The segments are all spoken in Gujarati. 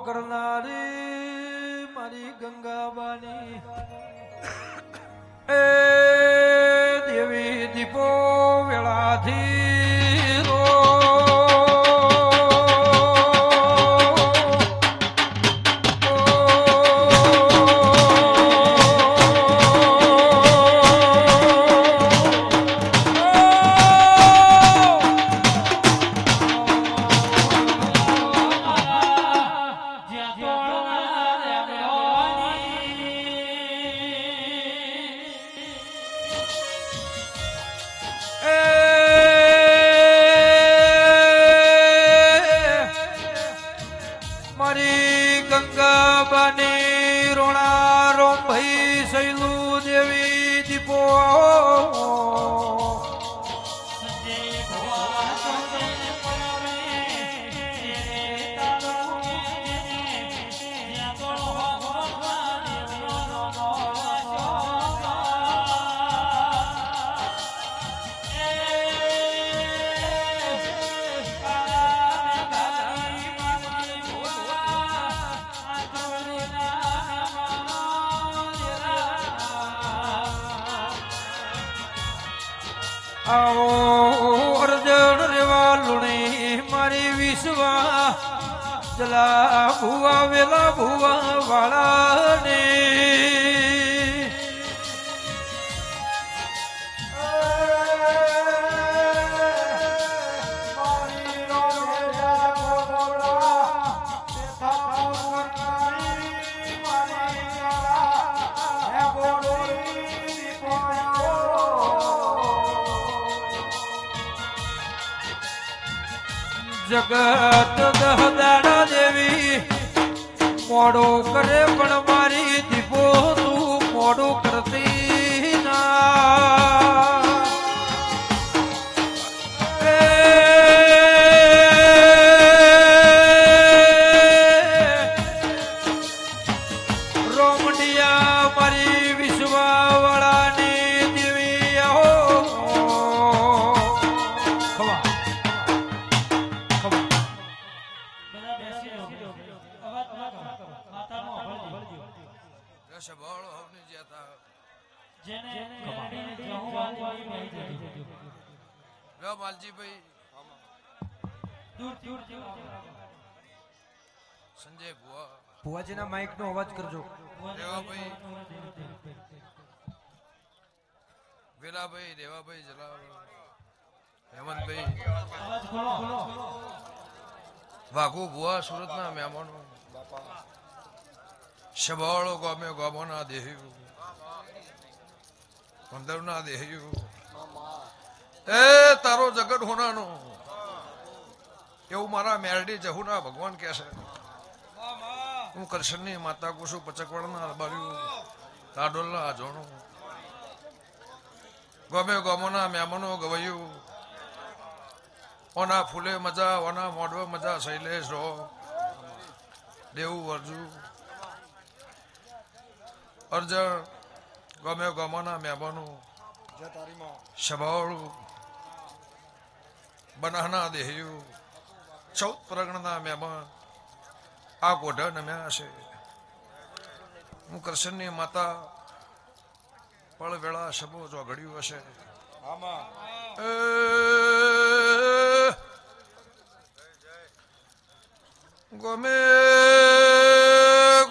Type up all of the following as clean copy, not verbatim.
કરનારી મારી ગંગાબાની એ દેવી દીપો વેળાથી મારી ગંગાબાની રોણા રોમ ભાઈ સૈલું દેવી દીપો આવો અર્જણ રેવા લુણી મારી વિશ્વા જલા ભુવા વેલા ભુવા વાળાને જગત દહદાડા દેવી મોડો કરે પણ મારી દીપો તું મોડો કરતી ના રોમડિયા મારી વિશ્વા વાળાની દેવી આવો સંજય ભુવા ભુવાજીના માઇક નો અવાજ કરજો દેવાભાઈ વેલાભાઈ દેવાભાઈ જલાભાઈ હેમંતભાઈ વાઘુ ભુવા સુરતના મહેમાનો શબાળો ગામે ગામોના દેહ્યું પંદરના દેહ્યું એ તારો જગત હોનાનો એવું મારા મેરડી જહુના ભગવાન કહે છે હું કરશનની માતા કુસુ પચકવાડના અલબાર્યું લાડોલના અજોણું ગમે ગમોના મહેમાનો ગવાયું ઓના ફૂલે મજા ઓના મોઢવે મજા શૈલેષ રો દેવું અર્જુ અર્જણ ગમે ગમોના મહેમાનો શબાળું બનાહના દેહ્યું 14 પરગણના મહેમાન આ ગોઢા નમ્યા હશે હું કૃષ્ણની માતા પળ વેળા શબો જો ઘડ્યું હશે ગમે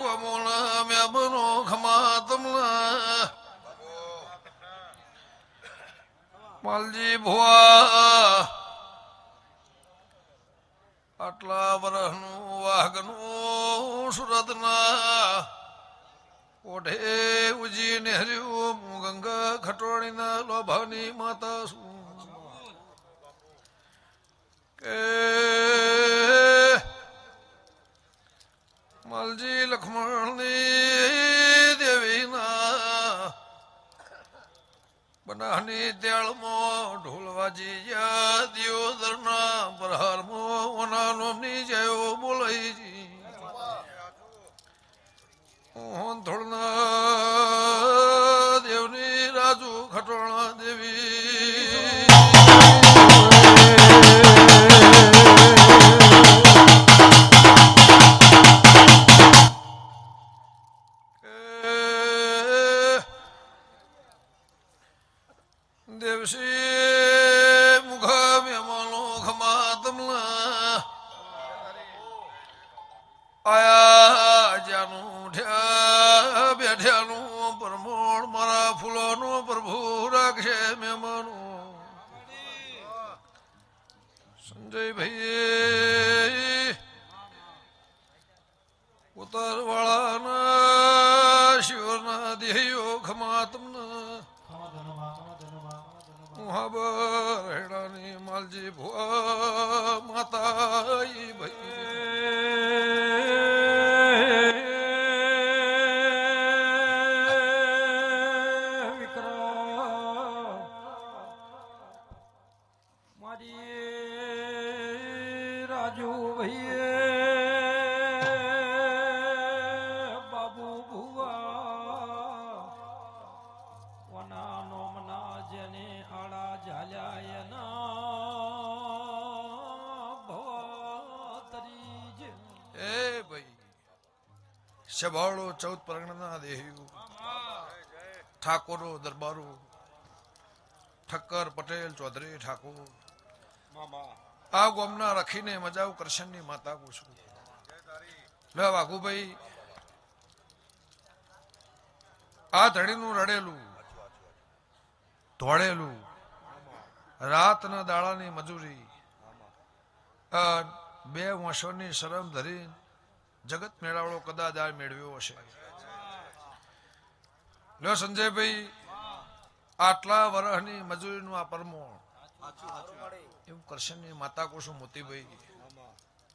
ગમોના મહેમાનો ખમા તમના માલજી ભુવા આટલા વર્ષનું વાઘનું સુરતના ઓઢે ઉજીને હર્યું ગંગા ખટોળીના લોભાની માતા શું કે માલજી લક્ષ્મણની દેવીના બનાહની ત્યાળમાં ઢોલવાજી યા દિયોદરના પ્રહારમાં ઓના નોમની જયો બોલાઈ થોડના દેવની રાજુ ખટોળા દેવી આયા જ્યાંનું બેઠ્યાનું પરમોણ મારા ફૂલોનું પ્રભુ રાખશે મહેમાનું સંજયભાઈ ઉતરવાળાના શિવના દેહયો ખમા તમને હેડાની માલજી ભુવા માતા મારી રાજુ ભાઈ બાબુ ભુવા વના નોમના જેને આડા ઝાલ્યા એના ભવા તરી એ ભાઈ સભાળો 14 પરગણાના દેહ્યું ઠાકોરો દરબારો ઠક્કર પટેલ ચૌધરી ઠાકોર આ ગોમના રખીને મજાવ કરશનની માતા પૂછું લે વાઘુભાઈ આ ધડીનું રડેલું ધોળેલું રાતના દાડાની મજૂરી 2 વર્ષોની શરમ ધરી જગત મેળાવડો કદાચ આ મેળવ્યો હશે લ્યો સંજયભાઈ આટલા વર્ષની મજૂરીનું આ પરમોણ એવું કરશનની માતા કોશું મોતીભાઈ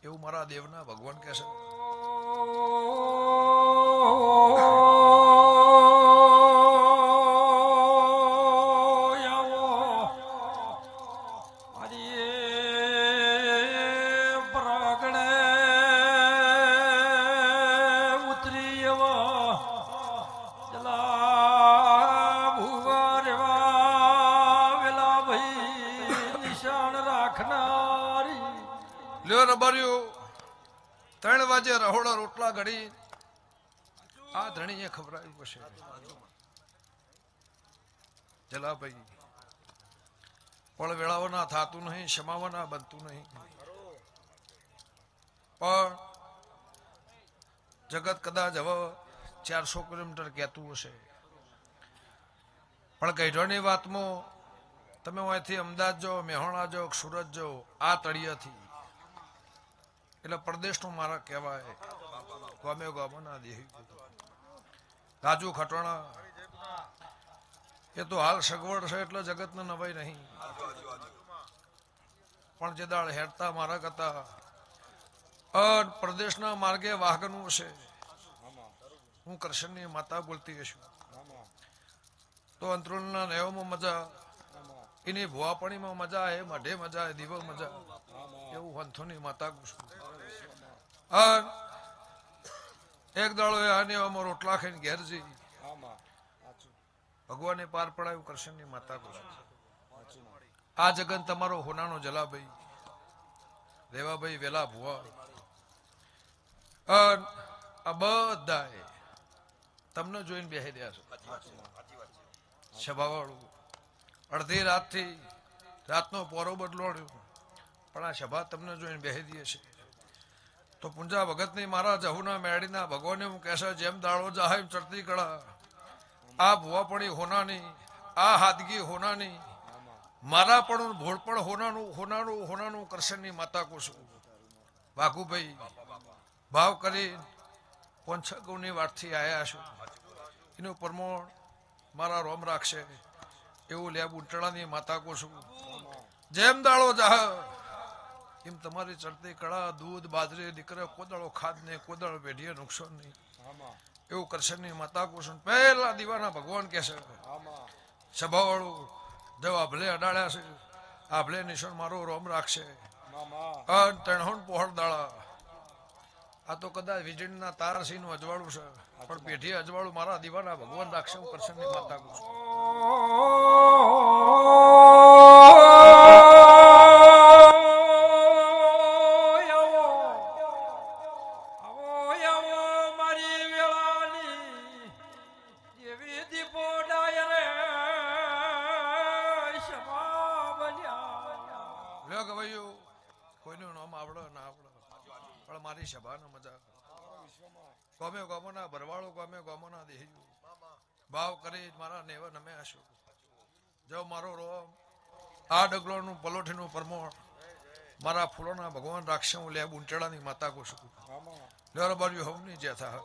એવું મારા દેવના ભગવાન કહે છે લ્યો રબાર્યો 3 વાગે રહોડા રોટલા ઘડી આ ધણીએ ખબરાયું હશે જલાભાઈ પણ વેળાવના થાતું નહીં શમાવાના બનતું નહીં પણ જગત કદાચ હવે 400 કિલોમીટર કહેતું હશે પણ ગઈઢોની વાતમાં તમે અહીંથી અમદાવાદ જાઓ મહેસાણા જાઓ સુરત જાઓ આ તળિયાથી એટલે પ્રદેશનું મારા કહેવાય ગામે ગામના દેહી રાજુ ખટોણા એ તો હાલ સગવડ છે એટલે જગતને નવાઈ નહીં પણ જે દાળ હેરતા મારા કરતા પ્રદેશના માર્ગે વાહકનું હશે હું કરશનની માતા બોલતી હશું તો અંતરુણના નેવમાં મજા એની ભુવાપણીમાં મજા આવે મઢે મજા આવે દીવો મજા એવું વંથોની માતા ગુસ્સું એક દાડો આને અમારો રોટલા ખાઈને ઘેર જઈ ભગવાને પાર પડાયું કરશનની માતા ગુસ્સું આ જગન તમારો હોનાનો જલાભાઈ દેવાભાઈ વેલા ભુવા આ બધા તમને જોઈને બેસી રહ્યા છે સભાવાળું અડધી રાતથી રાતનો પોરો બદલોડ્યો પણ આ સભા તમને જોઈને બેસી દે છે તો પુંજા ભગતની મારા જહુના મેળીના ભગવાને હું કહેશે જેમ દાળો જાહે ચડતી કળા આ ભુવાપણી હોનાની આ હાદગી હોનાની મારા પણ ભોળપણ હોનાનું કરશનની માતા કુશું વાઘુભાઈ ભાવ કરી 5-6 ગૌની વાતથી આવ્યા છું એનું પ્રમોણ મારા રોમ રાખશે એવું લેબ ઉંટણાની માતા કુશું જેમ દાળો જાહ એમ તમારી ચડતી કળા દૂધ બાજરી દીકરે કોદળો ખાદ ને કોદળ પેઢીએ નુકસાન નહીં એવું કરશનની માતા કુશું પહેલા દીવાના ભગવાન કહેશે સભાવાળું જવા ભલે અડાડ્યા છે આ ભલે નિશાન મારો રોમ રાખશે તણહોન પહોળ દાળા આ તો કદાચ વીજળીના તાર સિંહ નું અજવાળું છે પણ પેઢી અજવાળું મારા દીવાના ભગવાન રાખશે હું કરશનની માતા કુશું કોઈનું નામ આવડે ના આવડે પણ મારી સભાનો મજા ગમે ગમોના ભરવાળો ગમે ગમોના દેહ્યું ભાવ કરી મારા નેવ નમે આશો જો મારો રોમ આ ડગલોનું પલોઠીનું પરમોણ મારા ફૂલોના ભગવાન રાખશે હું લે બુંટેડાની માતા કુશું લેર બાજુ હવની જેથા